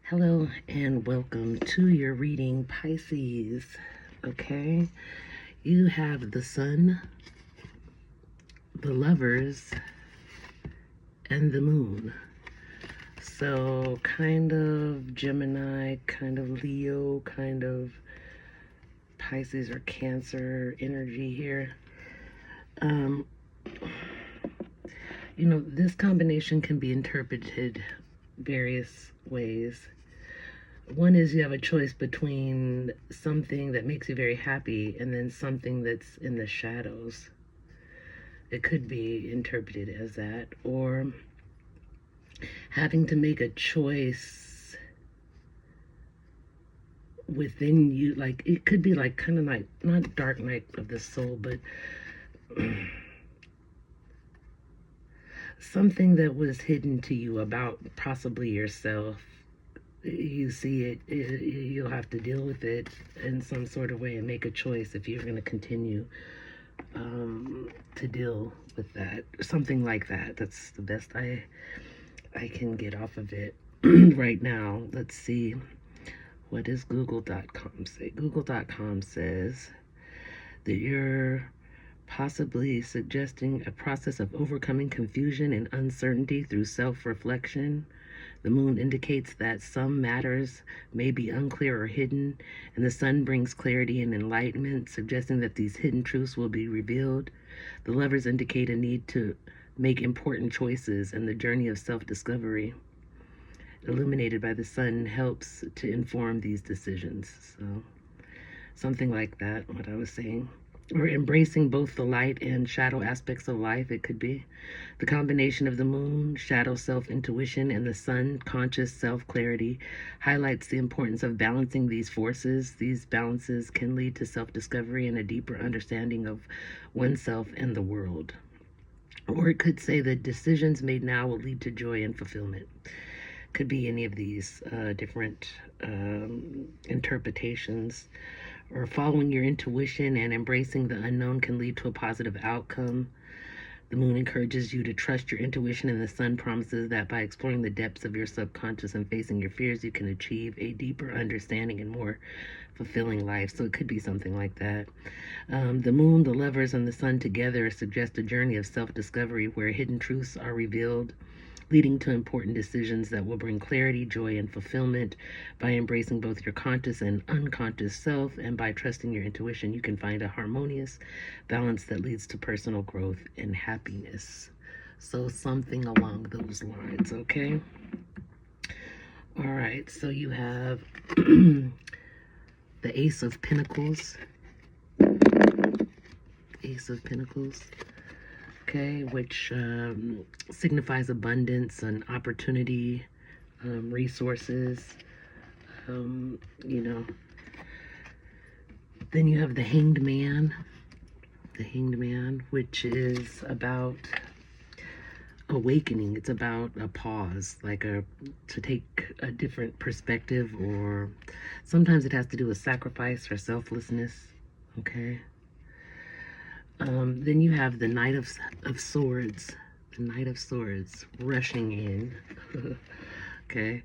Hello and welcome to your reading, Pisces. Okay, you have the Sun, the Lovers, and the Moon. So, kind of Gemini, kind of Leo, kind of Pisces or Cancer energy here. This combination can be interpreted various ways. One is you have a choice between something that makes you very happy and then something that's in the shadows. It could be interpreted as that, or having to make a choice within you. Like, it could be like kind of like, not dark night of the soul, but something that was hidden to you about possibly yourself. You see it, you'll have to deal with it in some sort of way and make a choice if you're going to continue to deal with that. Something like that. That's the best I can get off of it right now. Let's see. What does Google.com say? Google.com says that you're possibly suggesting a process of overcoming confusion and uncertainty through self-reflection. The moon indicates that some matters may be unclear or hidden, and the sun brings clarity and enlightenment, suggesting that these hidden truths will be revealed. The lovers indicate a need to make important choices, and the journey of self-discovery, illuminated by the sun, helps to inform these decisions. So, something like that, what I was saying. Or embracing both the light and shadow aspects of life, it could be. The combination of the moon, shadow self-intuition, and the sun, conscious self-clarity, highlights the importance of balancing these forces. These balances can lead to self-discovery and a deeper understanding of oneself and the world. Or it could say that decisions made now will lead to joy and fulfillment. Could be any of these different interpretations. Or following your intuition and embracing the unknown can lead to a positive outcome. The moon encourages you to trust your intuition, and the sun promises that by exploring the depths of your subconscious and facing your fears, you can achieve a deeper understanding and more fulfilling life. So it could be something like that. The moon, the lovers, and the sun together suggest a journey of self-discovery where hidden truths are revealed, leading to important decisions that will bring clarity, joy, and fulfillment. By embracing both your conscious and unconscious self, and by trusting your intuition, you can find a harmonious balance that leads to personal growth and happiness. So something along those lines, okay? All right, so you have the Ace of Pentacles. Ace of Pentacles. Okay, which signifies abundance and opportunity, resources, Then you have the Hanged Man, which is about awakening. It's about a pause, like to take a different perspective, or sometimes it has to do with sacrifice or selflessness, okay? Then you have the Knight of Swords. The Knight of Swords rushing in. Okay.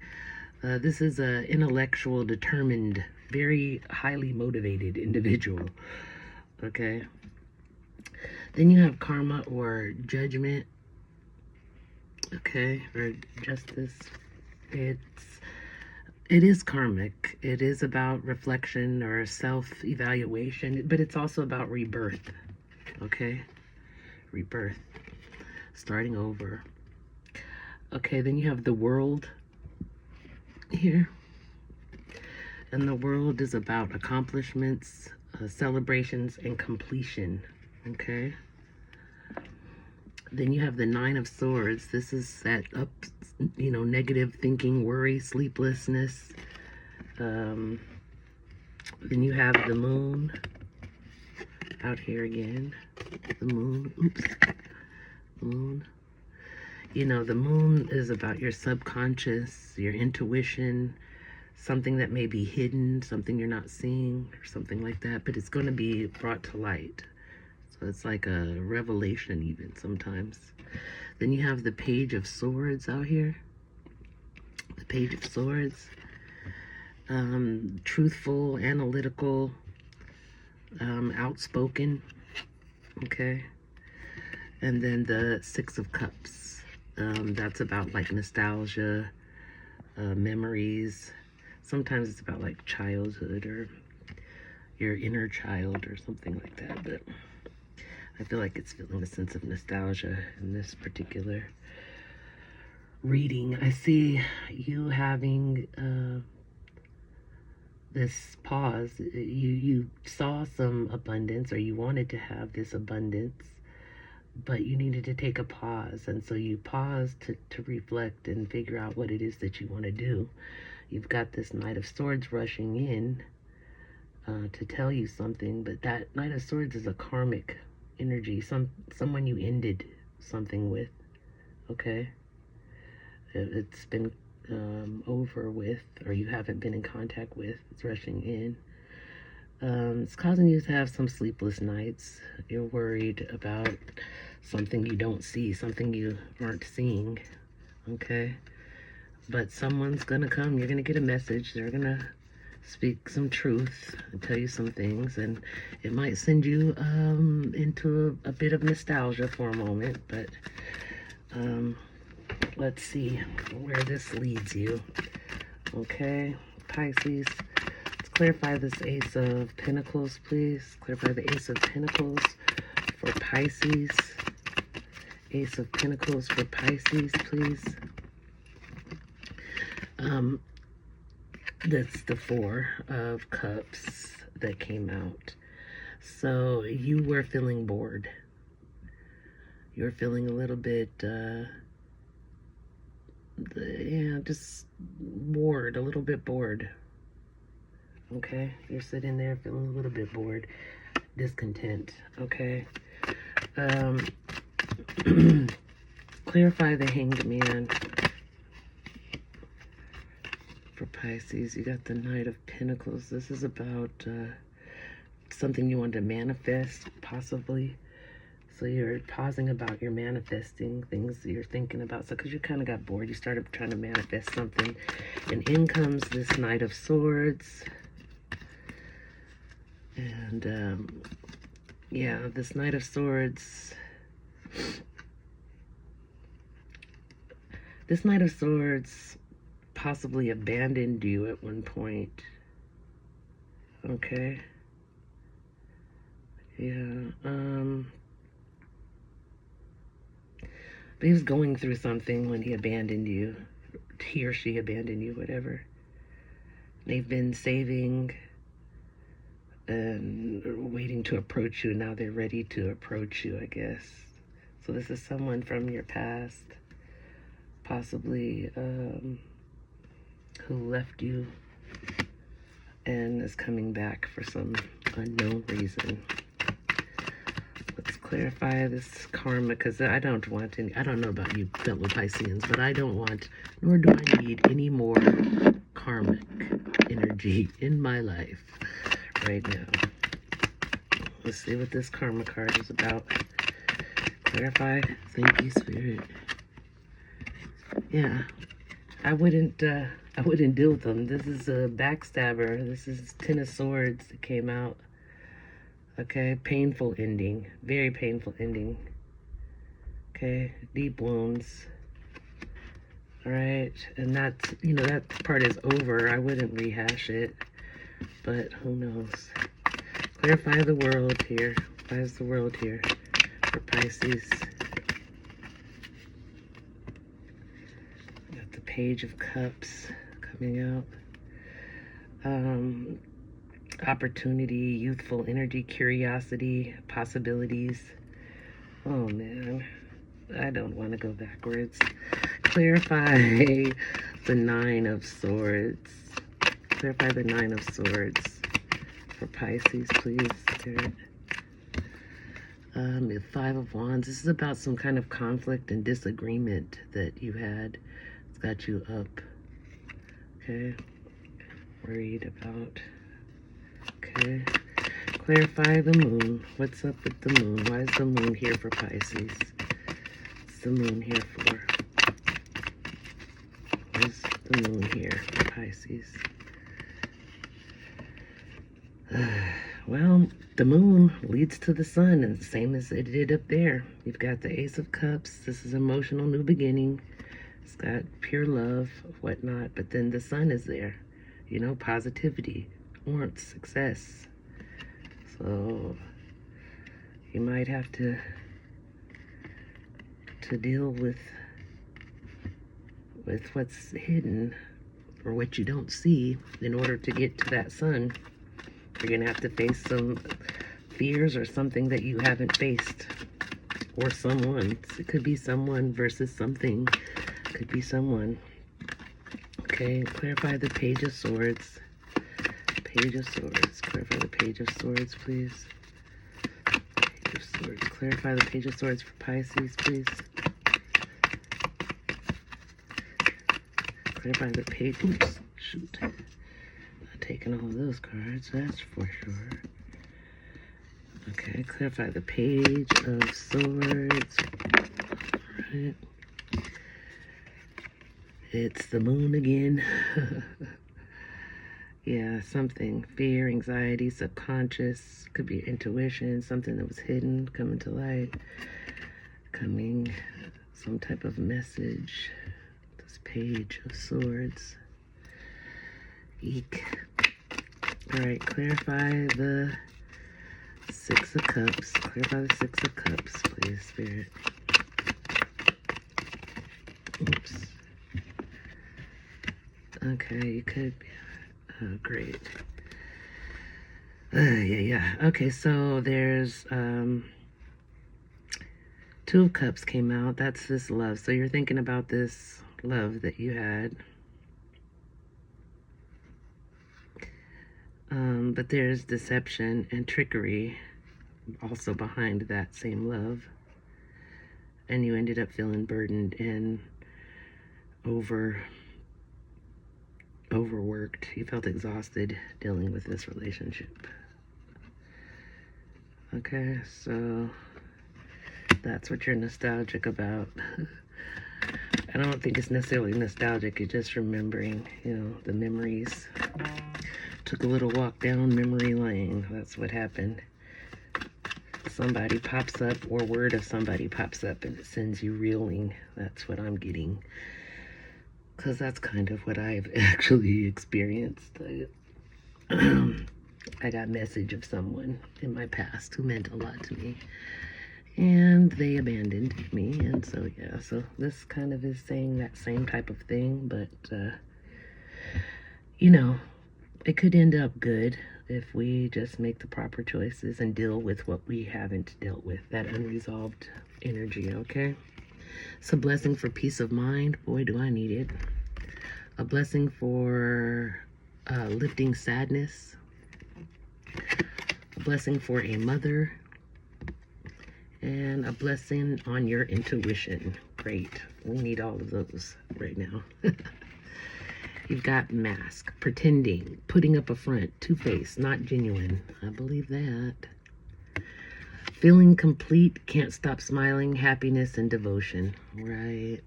This is an intellectual, determined, very highly motivated individual. Okay. Then you have Karma or Judgment. Okay. Or Justice. It is karmic. It is about reflection or self-evaluation, but it's also about rebirth. Okay, rebirth, starting over. Okay, then you have the World here, and the World is about accomplishments, celebrations, and completion. Okay, then you have the Nine of Swords. This is that negative thinking, worry, sleeplessness. Then you have the Moon out here again. The Moon. Oops. Moon. The moon is about your subconscious, your intuition, something that may be hidden, something you're not seeing, or something like that, but it's going to be brought to light. So it's like a revelation even sometimes. Then you have the Page of Swords out here. The Page of Swords. truthful, analytical, outspoken, okay? And then the Six of Cups, that's about like nostalgia, memories. Sometimes it's about like childhood or your inner child or something like that, but I feel like it's feeling a sense of nostalgia in this particular reading. I see you having this pause. You saw some abundance, or you wanted to have this abundance, but you needed to take a pause, and so you paused to reflect and figure out what it is that you want to do. You've got this Knight of Swords rushing in to tell you something, but that Knight of Swords is a karmic energy, someone you ended something with, okay? It's been over with, or you haven't been in contact with. It's rushing in. It's causing you to have some sleepless nights. You're worried about something you don't see, something you aren't seeing, okay? But someone's gonna come. You're gonna get a message. They're gonna speak some truth and tell you some things, and it might send you into a bit of nostalgia for a moment, but let's see where this leads you. Okay, Pisces, let's clarify this Ace of Pentacles, please. Clarify the Ace of Pentacles for Pisces. Ace of Pentacles for Pisces, please. That's the Four of Cups that came out. So you were feeling bored. You're feeling a little bit, just bored, a little bit bored. Okay? You're sitting there feeling a little bit bored, discontent. Okay? Clarify the Hanged Man for Pisces. You got the Knight of Pentacles. This is about something you want to manifest, possibly. So you're pausing about your manifesting things that you're thinking about. So because you kind of got bored, you started trying to manifest something. And in comes this Knight of Swords. And yeah, this Knight of Swords. This Knight of Swords possibly abandoned you at one point. Okay. Yeah. But he was going through something when he abandoned you. He or she abandoned you, whatever. They've been saving and waiting to approach you. Now they're ready to approach you, I guess. So this is someone from your past, possibly who left you and is coming back for some unknown reason. Let's clarify this karma, because I don't want any, I don't know about you fellow Pisceans, but I don't want, nor do I need any more karmic energy in my life right now. Let's see what this karma card is about. Clarify. Thank you, Spirit. Yeah, I wouldn't deal with them. This is a backstabber. This is Ten of Swords that came out. Okay, painful ending. Very painful ending. Okay, deep wounds. All right, and that's, that part is over. I wouldn't rehash it, but who knows? Clarify the world here. Why is the world here for Pisces? Got the Page of Cups coming out. Opportunity, youthful energy, curiosity, possibilities. Oh man, I don't want to go backwards. Clarify the Nine of Swords. Clarify the Nine of Swords for Pisces, please, Spirit. The Five of Wands. This is about some kind of conflict and disagreement that you had. It's got you up. Okay. Worried about. Okay. Clarify the Moon. What's up with the Moon? Why is the Moon here for Pisces? What's the Moon here for? Why is the Moon here for Pisces? Well, the moon leads to the sun, and the same as it did up there. You've got the Ace of Cups. This is emotional new beginning. It's got pure love, whatnot. But then the sun is there. You know, positivity, warmth, success. So you might have to deal with what's hidden or what you don't see in order to get to that sun. You're gonna have to face some fears or something that you haven't faced, or someone. It could be someone versus something. It could be someone. Okay, clarify the Page of Swords. Page of Swords. Clarify the Page of Swords, please. Page of Swords. Clarify the Page of Swords for Pisces, please. Clarify the page. Oops, shoot. Not taking all of those cards, that's for sure. Okay, clarify the Page of Swords. Alright. It's the moon again. Yeah, something. Fear, anxiety, subconscious. Could be intuition, something that was hidden, coming to light. Coming, some type of message. Page of Swords. Eek. Alright, clarify the Six of Cups. Clarify the Six of Cups, please, Spirit. Oops. Okay, you could be. Oh, great. Yeah. Okay, so there's Two of Cups came out. That's this love. So you're thinking about this love that you had. But there's deception and trickery also behind that same love. And you ended up feeling burdened and overworked. You felt exhausted dealing with this relationship. Okay, so that's what you're nostalgic about. I don't think it's necessarily nostalgic. You're just remembering, you know, the memories. Took a little walk down memory lane. That's what happened. Somebody pops up, or word of somebody pops up, and it sends you reeling. That's what I'm getting. Because that's kind of what I've actually experienced. I got a message of someone in my past who meant a lot to me. And they abandoned me, and so yeah, so this kind of is saying that same type of thing, but you know, it could end up good if we just make the proper choices and deal with what we haven't dealt with, that unresolved energy. Okay, it's a blessing for peace of mind. Boy, do I need it. A blessing for lifting sadness. A blessing for a mother. And a blessing on your intuition. Great. We need all of those right now. You've got mask, pretending, putting up a front, two-faced, not genuine. I believe that. Feeling complete, can't stop smiling, happiness and devotion. Right.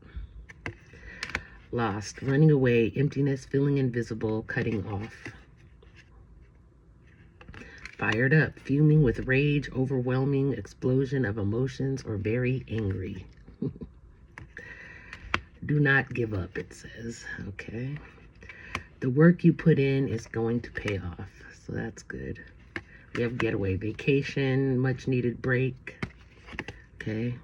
Lost, running away, emptiness, feeling invisible, cutting off. Fired up, fuming with rage, overwhelming explosion of emotions, or very angry. Do not give up, it says. Okay. The work you put in is going to pay off. So that's good. We have getaway, vacation, much needed break. Okay.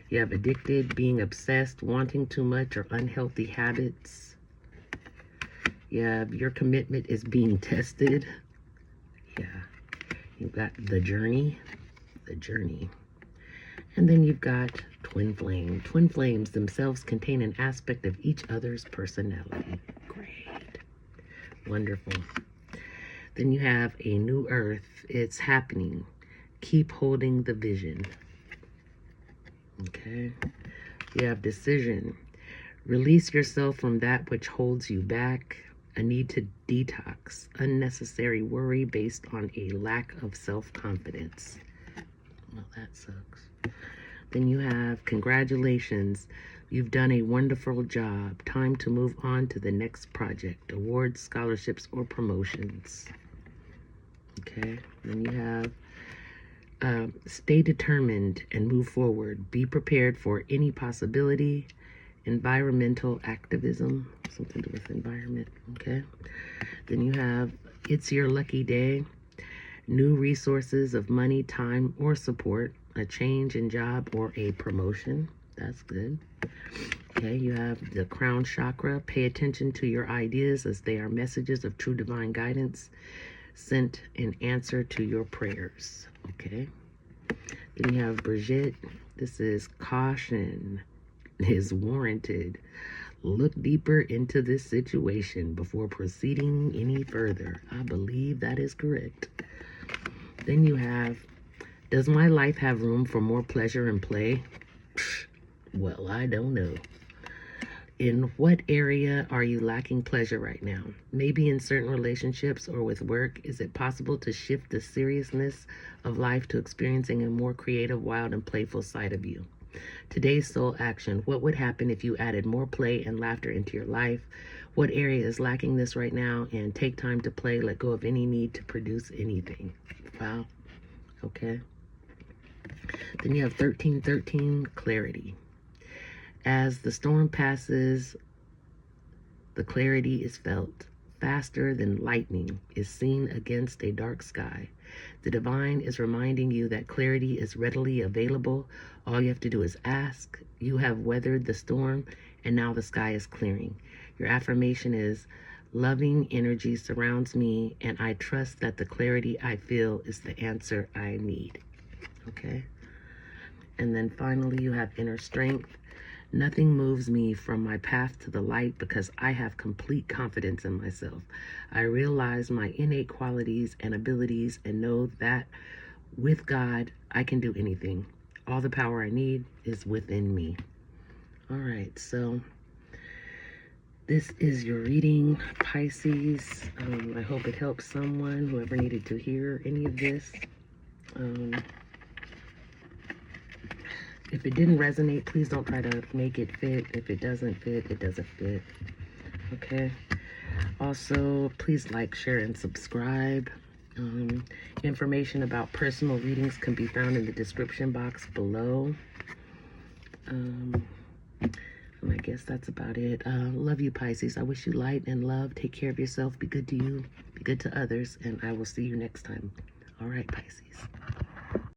You have addicted, being obsessed, wanting too much, or unhealthy habits. You have your commitment is being tested. Yeah, you've got the journey. And then you've got twin flame. Twin flames themselves contain an aspect of each other's personality. Great. Wonderful. Then you have a new earth. It's happening. Keep holding the vision. Okay. You have decision. Release yourself from that which holds you back. A need to detox, unnecessary worry based on a lack of self-confidence. Well, that sucks. Then you have congratulations. You've done a wonderful job. Time to move on to the next project. Awards, scholarships, or promotions. Okay, then you have stay determined and move forward. Be prepared for any possibility. Environmental activism, something to do with environment. Okay, then you have it's your lucky day. New resources of money, time, or support. A change in job or a promotion. That's good. Okay, you have the crown chakra. Pay attention to your ideas as they are messages of true divine guidance sent in answer to your prayers. Okay. Then you have Brigitte. This is caution is warranted. Look deeper into this situation before proceeding any further. I believe that is correct. Then you have, does my life have room for more pleasure and play? Well, I don't know. In what area are you lacking pleasure right now? Maybe in certain relationships or with work. Is it possible to shift the seriousness of life to experiencing a more creative, wild, and playful side of you? Today's soul action. What would happen if you added more play and laughter into your life? What area is lacking this right now? And take time to play. Let go of any need to produce anything. Wow. Okay. Then you have 1313, clarity. As the storm passes, the clarity is felt. Faster than lightning is seen against a dark sky. The divine is reminding you that clarity is readily available. All you have to do is ask. You have weathered the storm, and now the sky is clearing. Your affirmation is, loving energy surrounds me, and I trust that the clarity I feel is the answer I need. Okay? And then finally, you have inner strength. Nothing moves me from my path to the light because I have complete confidence in myself. I realize my innate qualities and abilities and know that with God, I can do anything. All the power I need is within me. All right, so this is your reading, Pisces. I hope it helps someone, whoever needed to hear any of this. If it didn't resonate, please don't try to make it fit. If it doesn't fit, it doesn't fit. Okay? Also, please like, share, and subscribe. Information about personal readings can be found in the description box below. And I guess that's about it. Love you, Pisces. I wish you light and love. Take care of yourself. Be good to you. Be good to others. And I will see you next time. All right, Pisces.